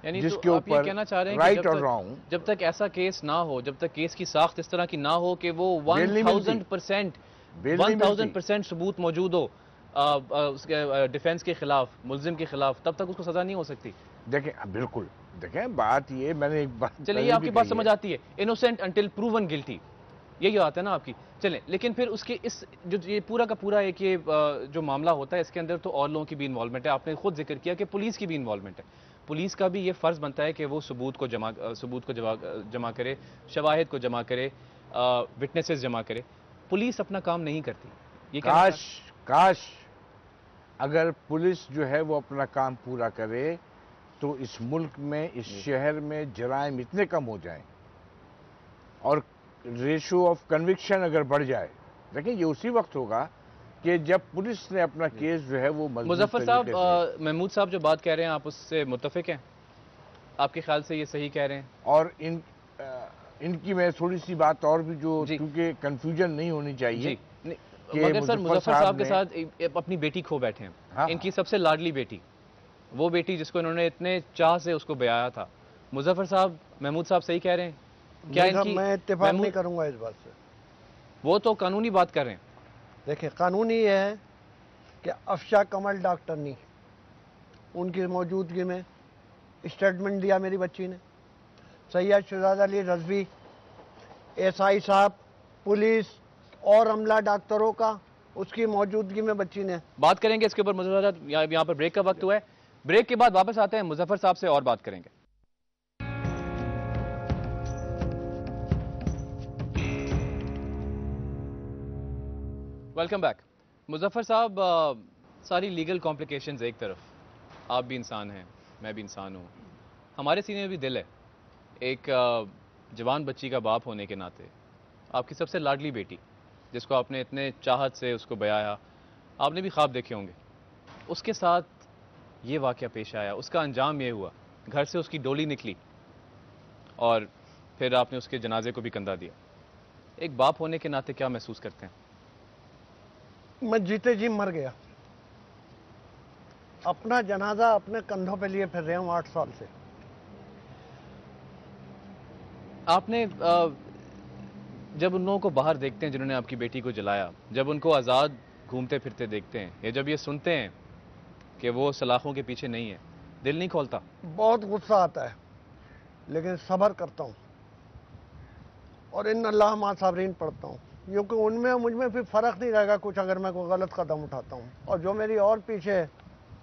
यानी जिसके तो आप ये ऊपर कहना चाह रहे हैं राइट कि और रॉन्ग, जब तक ऐसा केस ना हो, जब तक केस की साख्त इस तरह की ना हो कि वो 1000% सबूत मौजूद हो उसके डिफेंस के खिलाफ, मुलजिम के खिलाफ, तब तक उसको सजा नहीं हो सकती। देखें बिल्कुल, देखें बात ये, मैंने एक बात चलिए, ये आपकी बात समझ आती है, इनोसेंट अंटिल प्रूवन गिल्टी, यही बात है ना आपकी। चलें, लेकिन फिर उसके इस जो ये पूरा का पूरा एक ये जो मामला होता है, इसके अंदर तो और लोगों की भी इन्वॉल्वमेंट है। आपने खुद जिक्र किया कि पुलिस की भी इन्वॉल्वमेंट है। पुलिस का भी ये फ़र्ज़ बनता है कि वो सबूत को जमा करे, शवाहिद को जमा करे, विटनेसेस जमा करे। पुलिस अपना काम नहीं करती। ये काश अगर पुलिस जो है वो अपना काम पूरा करे तो इस मुल्क में, इस शहर में जराइम इतने कम हो जाएं और रेशो ऑफ कन्विक्शन अगर बढ़ जाए। देखिए ये उसी वक्त होगा कि जब पुलिस ने अपना केस जो है वो मुजफ्फर साहब, महमूद साहब जो बात कह रहे हैं, आप उससे मुत्तफिक हैं? आपके ख्याल से ये सही कह रहे हैं? और इनकी मैं थोड़ी सी बात और भी जो, क्योंकि कंफ्यूजन नहीं होनी चाहिए। मगर सर, मुजफ्फर साहब के साथ अपनी बेटी खो बैठे हैं। हाँ, इनकी सबसे लाडली बेटी, वो बेटी जिसको इन्होंने इतने चाह से उसको ब्याया था। मुजफ्फर साहब, महमूद साहब सही कह रहे हैं क्या? इनकी मैं इत्तेफाक नहीं करूंगा इस बात से। वो तो कानूनी बात कर रहे हैं। देखिए, कानूनी ये है कि अफशा कमल डॉक्टरनी, उनकी मौजूदगी में स्टेटमेंट दिया मेरी बच्ची ने। सैयद शुजात अली रजवी, एसआई साहब, पुलिस और अमला डॉक्टरों का, उसकी मौजूदगी में बच्ची ने। बात करेंगे इसके ऊपर मुजफ्फर साहब। यहाँ पर ब्रेक का वक्त हुआ है, ब्रेक के बाद वापस आते हैं, मुजफ्फर साहब से और बात करेंगे। Welcome back. मुजफ्फर साहब, सारी लीगल कॉम्प्लिकेशंस एक तरफ, आप भी इंसान हैं, मैं भी इंसान हूँ, हमारे सीने में भी दिल है। एक जवान बच्ची का बाप होने के नाते, आपकी सबसे लाडली बेटी जिसको आपने इतने चाहत से उसको बयाया, आपने भी ख्वाब देखे होंगे, उसके साथ ये वाक़या पेश आया, उसका अंजाम ये हुआ, घर से उसकी डोली निकली और फिर आपने उसके जनाजे को भी कंधा दिया। एक बाप होने के नाते क्या महसूस करते हैं? मैं जीते जी मर गया। अपना जनाजा अपने कंधों पे लिए फिर रहे हूं 8 साल से। आपने जब उन लोगों को बाहर देखते हैं जिन्होंने आपकी बेटी को जलाया, जब उनको आज़ाद घूमते फिरते देखते हैं, या जब ये सुनते हैं कि वो सलाखों के पीछे नहीं है, दिल नहीं खोलता? बहुत गुस्सा आता है, लेकिन सब्र करता हूँ और इन अल्लाह मा साबरीन पढ़ता हूँ, क्योंकि उनमें मुझ में फिर फ़र्क नहीं रहेगा कुछ अगर मैं कोई गलत कदम उठाता हूँ। और जो मेरी और पीछे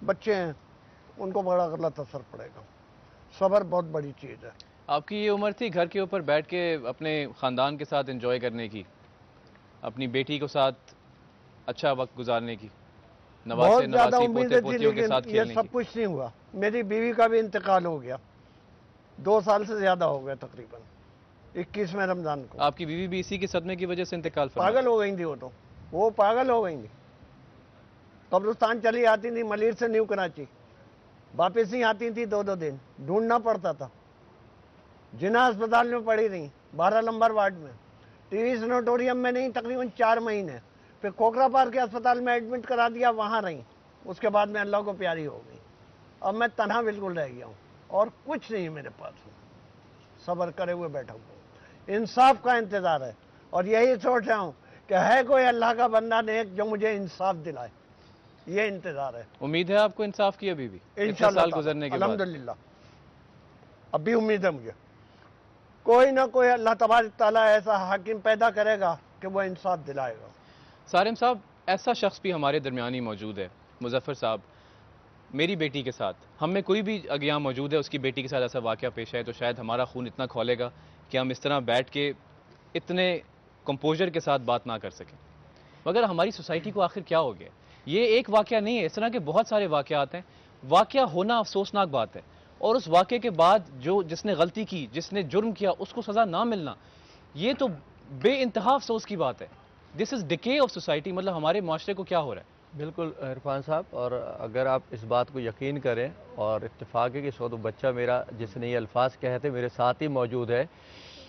बच्चे हैं उनको बड़ा गलत असर पड़ेगा। सब्र बहुत बड़ी चीज़ है। आपकी ये उम्र थी घर के ऊपर बैठ के अपने ख़ानदान के साथ एंजॉय करने की, अपनी बेटी के साथ अच्छा वक्त गुजारने की, बहुत ज़्यादा उम्मीदें थी, लेकिन ये सब कुछ नहीं हुआ। मेरी बीवी का भी इंतकाल हो गया, 2 साल से ज़्यादा हो गया, तकरीबन 21वें रमज़ान को। आपकी बीवी भी इसी के सदमे की वजह से इंतकाल? पागल हो गई थी वो पागल हो गई थी। कब्रिस्तान चली आती थी मलिर से न्यू कराची, वापस नहीं आती थी 2-2 दिन, ढूंढना पड़ता था। जिना अस्पताल में पड़ी रही, 12 नंबर वार्ड में, टीवी सैनिटोरियम में नहीं, तकरीबन 4 महीने। फिर कोकरा पार्क के अस्पताल में एडमिट करा दिया, वहाँ रही। उसके बाद में अल्लाह को प्यारी हो गई। अब मैं तन्हा बिल्कुल रह गया हूँ और कुछ नहीं मेरे पास, सब्र करे हुए बैठा हूँ। इंसाफ का इंतज़ार है और यही सोच रहा हूँ कि है कोई अल्लाह का बंदा नेक जो मुझे इंसाफ दिलाए, ये इंतज़ार है। उम्मीद है आपको इंसाफ की अभी भी, इंशाअल्लाह साल गुजरने के बाद? अल्हम्दुलिल्लाह अभी उम्मीद है मुझे। कोई ना कोई अल्लाह तबारक तआला ऐसा हाकिम पैदा करेगा कि वो इंसाफ दिलाएगा। सारिम साहब, ऐसा शख्स भी हमारे दरमियान ही मौजूद है। मुजफ्फर साहब, मेरी बेटी के साथ, हम में कोई भी अगर यहाँ मौजूद है उसकी बेटी के साथ ऐसा वाक़या पेश आए तो शायद हमारा खून इतना खौलेगा कि हम इस तरह बैठ के इतने कंपोजर के साथ बात ना कर सकें। मगर हमारी सोसाइटी को आखिर क्या हो गया? ये एक वाक़या नहीं है, इस तरह के बहुत सारे वाक़यात हैं। वाक़या होना अफसोसनाक बात है, और उस वाक़े के बाद जिसने गलती की, जिसने जुर्म किया, उसको सज़ा ना मिलना, ये तो बेइंतहा अफसोस की बात है। This is decay of society, मतलब हमारे माशरे को क्या हो रहा है। बिल्कुल इरफान साहब, और अगर आप इस बात को यकीन करें, और इत्तेफाक है कि सो तो बच्चा मेरा जिसने ये अल्फाज कहे थे मेरे साथ ही मौजूद है।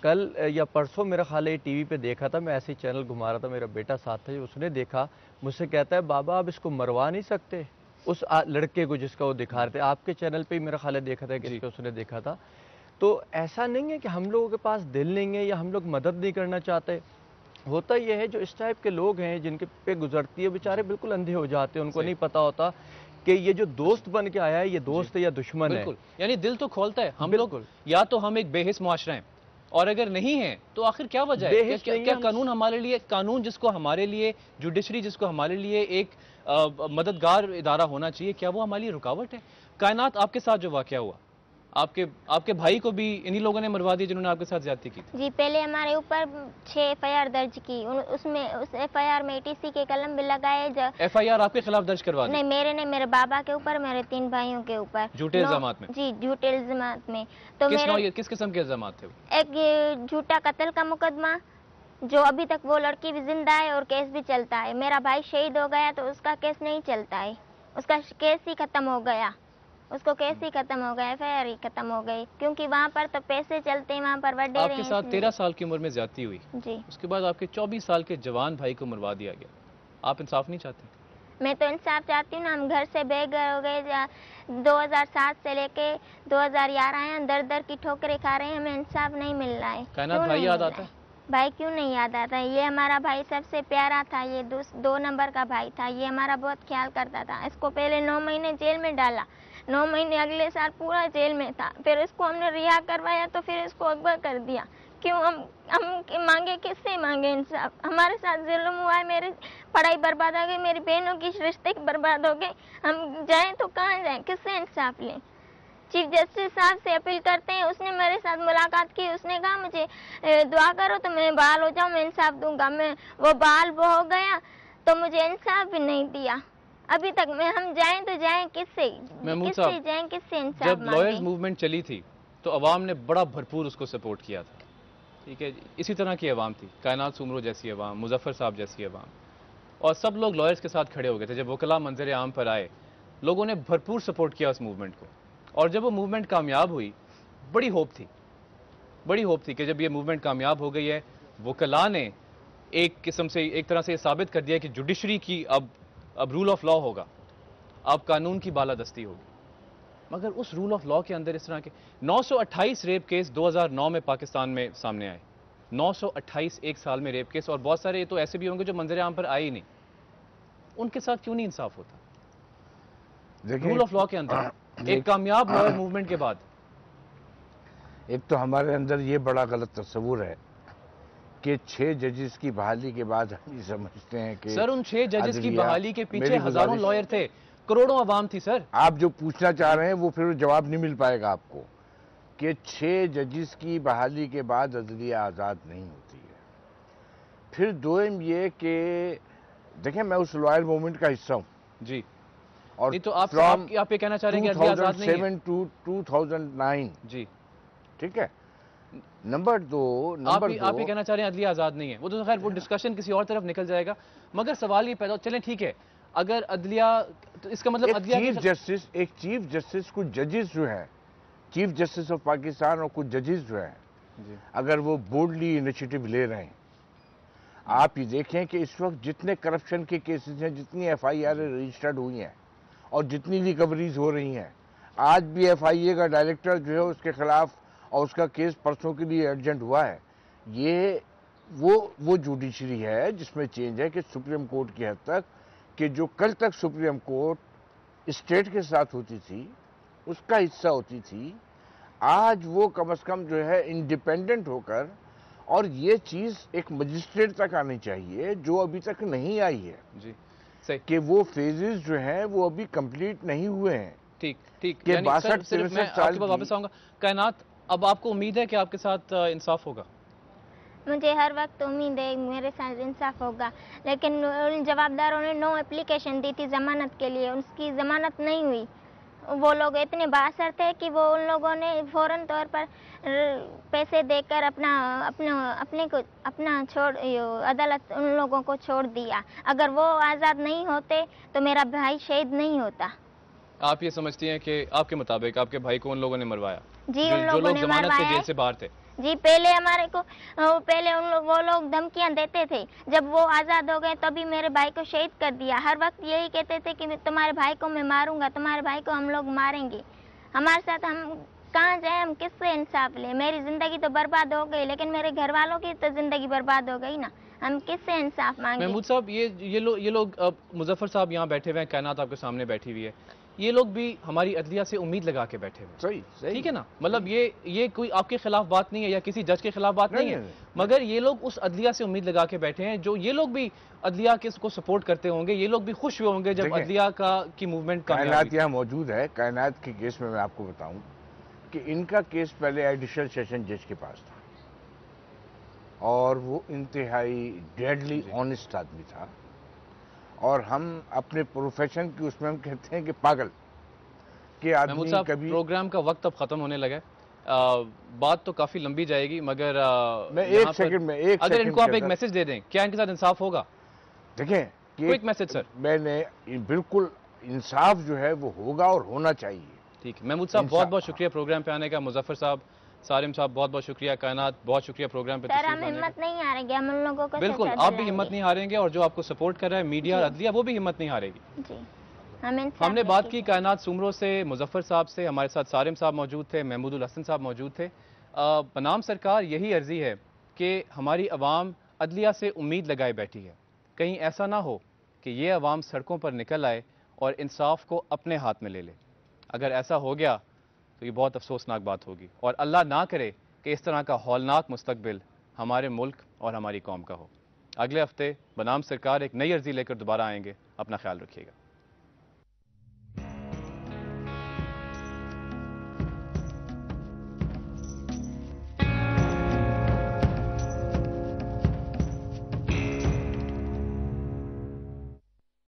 कल या परसों मेरा ख्याल है टीवी पे देखा था, मैं ऐसे ही चैनल घुमा रहा था, मेरा बेटा साथ था, उसने देखा, मुझसे कहता है बाबा आप इसको मरवा नहीं सकते, उस लड़के को जिसका वो दिखा रहे थे। आपके चैनल पे ही मेरा ख्याल है देखा था कि उसने देखा था। तो ऐसा नहीं है कि हम लोगों के पास दिल नहीं है या हम लोग मदद नहीं करना चाहते। होता यह है जो इस टाइप के लोग हैं जिनके पे गुजरती है, बेचारे बिल्कुल अंधे हो जाते हैं, उनको नहीं पता होता कि ये जो दोस्त बन के आया है ये दोस्त है या दुश्मन है। बिल्कुल, यानी दिल तो खोलता है हम लोग, या तो हम एक बेहिस मुआशरा हैं, और अगर नहीं है तो आखिर क्या वजह है? क्या कानून हमारे लिए, कानून जिसको हमारे लिए, जुडिशरी जिसको हमारे लिए एक मददगार इदारा होना चाहिए, क्या वो हमारे लिए रुकावट है? कायनात, आपके साथ जो वाकया हुआ, आपके भाई को भी इन्हीं लोगों ने मरवा दिया जिन्होंने आपके साथ ज्यादती की थी। जी, पहले हमारे ऊपर 6 FIR दर्ज की, उसमें उस FIR में ATC के कलम भी लगाए। FIR आपके खिलाफ दर्ज करवा दी? नहीं, मेरे नहीं, मेरे बाबा के ऊपर, मेरे 3 भाइयों के ऊपर झूठे इल्जामात में। जी, झूठे इल्जामात में। तो किस किस्म के इल्जामात थे? एक झूठा कत्ल का मुकदमा, जो अभी तक वो लड़की भी जिंदा है और केस भी चलता है। मेरा भाई शहीद हो गया तो उसका केस नहीं चलता है, उसका केस ही खत्म हो गया, उसको केस ही खत्म हो गया, FIR ही खत्म हो गई, क्योंकि वहाँ पर तो पैसे चलते हैं, वहाँ पर वडेरे हैं। आपके साथ 13 साल की उम्र में ज्यादती हुई जी, उसके बाद आपके 24 साल के जवान भाई को मरवा दिया गया। आप इंसाफ नहीं चाहते? मैं तो इंसाफ चाहती हूँ ना। हम घर से बेघर हो गए, 2007 से लेके 2011 हैं, दर दर की ठोकरें खा रहे हैं, हमें इंसाफ नहीं मिल रहा है। कायनात भाई याद आता है? भाई क्यों नहीं याद आता? ये हमारा भाई सबसे प्यारा था, ये 2 नंबर का भाई था, ये हमारा बहुत ख्याल करता था। इसको पहले 9 महीने जेल में डाला, 9 महीने अगले साल पूरा जेल में था, फिर इसको हमने रिहा करवाया तो फिर इसको अगवा कर दिया। क्यों? हम मांगे, किससे मांगे इंसाफ? हमारे साथ जुल्म हुआ है, मेरी पढ़ाई बर्बाद हो गई, मेरी बहनों की रिश्ते बर्बाद हो गए, हम जाएं तो कहाँ जाएं, किससे इंसाफ लें? चीफ जस्टिस साहब से अपील करते हैं। उसने मेरे साथ मुलाकात की, उसने कहा मुझे दुआ करो तो मैं बहाल हो जाऊं, मैं इंसाफ दूंगा। मैं वो बहाल हो गया तो मुझे इंसाफ भी नहीं दिया अभी तक। हम जाएं तो जाएं किससे जाएं, किससे इंसाफ? जब लॉयर्स मूवमेंट चली थी तो अवाम ने बड़ा भरपूर उसको सपोर्ट किया था, ठीक है, इसी तरह की अवाम थी, कायनात सुमरो जैसी अवाम, मुजफ्फर साहब जैसी अवाम, और सब लोग लॉयर्स के साथ खड़े हो गए थे। जब वकला मंजर आम पर आए, लोगों ने भरपूर सपोर्ट किया उस मूवमेंट को, और जब वो मूवमेंट कामयाब हुई, बड़ी होप थी कि जब ये मूवमेंट कामयाब हो गई है, वकला ने एक किस्म से, एक तरह से ये साबित कर दिया कि जुडिशरी की अब रूल ऑफ लॉ होगा, अब कानून की बालादस्ती होगी। मगर उस रूल ऑफ लॉ के अंदर इस तरह के 928 रेप केस 2009 में पाकिस्तान में सामने आए। 928 एक साल में रेप केस, और बहुत सारे तो ऐसे भी होंगे जो मंजर आम पर आए ही नहीं। उनके साथ क्यों नहीं इंसाफ होता रूल ऑफ लॉ के अंदर, एक कामयाब लॉयर मूवमेंट के बाद? एक तो हमारे अंदर ये बड़ा गलत तस्वुर है कि 6 जजेस की बहाली के बाद हम ये समझते हैं कि सर उन 6 जजेस की बहाली के पीछे हजारों लॉयर थे, करोड़ों आवाम थी। सर आप जो पूछना चाह रहे हैं वो फिर जवाब नहीं मिल पाएगा आपको कि 6 जजेस की बहाली के बाद अदलिया आज़ाद नहीं होती है। फिर दोम ये कि देखें, मैं उस लॉयर मूवमेंट का हिस्सा हूँ जी, और नहीं तो आप ये कहना चाह रहे हैं कि अदलिया आज़ाद नहीं है? 2007 to 2009 जी, ठीक है। नंबर 2 आप ये कहना चाह रहे हैं अदलिया आज़ाद नहीं है? वो तो खैर वो डिस्कशन किसी और तरफ निकल जाएगा, मगर सवाल ये पैदा, चलें ठीक है, अगर अदलिया, तो इसका मतलब अदलिया एक चीफ जस्टिस कुछ जजेस जो हैं, चीफ जस्टिस ऑफ पाकिस्तान और कुछ जजेस जो हैं, अगर वो बोल्डली इनिशिएटिव ले रहे हैं, आप ये देखें कि इस वक्त जितने करप्शन के केसेस हैं, जितनी FIR रजिस्टर्ड हुई हैं और जितनी रिकवरीज हो रही हैं, आज भी FIA का डायरेक्टर जो है उसके खिलाफ, और उसका केस परसों के लिए अर्जेंट हुआ है। ये वो जुडिशरी है जिसमें चेंज है कि सुप्रीम कोर्ट की हद तक, कि जो कल तक सुप्रीम कोर्ट स्टेट के साथ होती थी, उसका हिस्सा होती थी, आज वो कम से कम जो है इंडिपेंडेंट होकर, और ये चीज़ एक मजिस्ट्रेट तक आनी चाहिए जो अभी तक नहीं आई है जी, सही, कि वो फेजेस जो हैं वो अभी कंप्लीट नहीं हुए हैं। ठीक, कि 62-63 साल वापस आऊंगा। कायनात, अब आपको उम्मीद है कि आपके साथ इंसाफ होगा? मुझे हर वक्त उम्मीद है मेरे साथ इंसाफ होगा, लेकिन उन जवाबदारों ने 9 एप्लीकेशन दी थी जमानत के लिए, उसकी जमानत नहीं हुई। वो लोग इतने बासर थे कि वो उन लोगों ने फौरन तौर पर पैसे देकर अपना छोड़ अदालत उन लोगों को छोड़ दिया। अगर वो आज़ाद नहीं होते तो मेरा भाई शहीद नहीं होता। आप ये समझती हैं कि आपके मुताबिक आपके भाई को उन लोगों ने मरवाया? जी, जो उन लोगों लोग ने जमानत पे मरवाया जेल से बाहर थे। जी, पहले हमारे को पहले वो लोग धमकियां देते थे। जब वो आज़ाद हो गए तभी मेरे भाई को शहीद कर दिया। हर वक्त यही कहते थे कि तुम्हारे भाई को मैं मारूंगा, तुम्हारे भाई को हम लोग मारेंगे। हमारे साथ हम कहाँ जाए, हम किससे इंसाफ ले? मेरी जिंदगी तो बर्बाद हो गई, लेकिन मेरे घर वालों की तो जिंदगी बर्बाद हो गई ना। हम किससे इंसाफ मांगे? महमूद साहब, ये लोग अब मुजफ्फर साहब यहाँ बैठे हुए हैं, कायनात आपके सामने बैठी हुई है, ये लोग भी हमारी अदलिया से उम्मीद लगा के बैठे हुए। सही ठीक है ना, मतलब ये कोई आपके खिलाफ बात नहीं है या किसी जज के खिलाफ बात नहीं है, मगर ये लोग उस अदलिया से उम्मीद लगा के बैठे हैं। जो ये लोग भी अदलिया के को सपोर्ट करते होंगे, ये लोग भी खुश हुए होंगे जब अदलिया की मूवमेंट कायनात यहाँ मौजूद है। कायनात के केस में मैं आपको बताऊं कि इनका केस पहले एडिशनल सेशन जज के पास था और वो इंतहाई डेडली ऑनेस्ट आदमी था, और हम अपने प्रोफेशन की उसमें हम कहते हैं कि पागल के आदमी कभी। प्रोग्राम का वक्त अब खत्म होने लगा है, बात तो काफी लंबी जाएगी, मगर मैं एक सेकंड में अगर इनको आप एक मैसेज दे दें, क्या इनके साथ इंसाफ होगा? देखें, क्विक मैसेज सर। मैंने बिल्कुल इंसाफ जो है वो होगा और होना चाहिए। ठीक है महमूद साहब, बहुत बहुत शुक्रिया प्रोग्राम पे आने का। मुजफ्फर साहब, सारिम साहब, बहुत बहुत शुक्रिया। कायनात, बहुत शुक्रिया प्रोग्राम पे। सर, हम हिम्मत नहीं हारेंगे, हम उन लोगों को बिल्कुल आप भी हिम्मत नहीं हारेंगे, और जो आपको सपोर्ट कर रहा है मीडिया और अदलिया, वो भी हिम्मत नहीं हारेगी। जी, हमने बात की कायनात सुमरो से, मुजफ्फर साहब से, हमारे साथ सारिम साहब मौजूद थे, महमूदुल हसन साहब मौजूद थे। बनाम सरकार यही अर्जी है कि हमारी अवाम अदलिया से उम्मीद लगाए बैठी है, कहीं ऐसा ना हो कि ये अवाम सड़कों पर निकल आए और इंसाफ को अपने हाथ में ले ले। अगर ऐसा हो गया तो ये बहुत अफसोसनाक बात होगी, और अल्लाह ना करे कि इस तरह का हौलनाक मुस्तकबिल हमारे मुल्क और हमारी कौम का हो। अगले हफ्ते बनाम सरकार एक नई अर्जी लेकर दोबारा आएंगे। अपना ख्याल रखिएगा।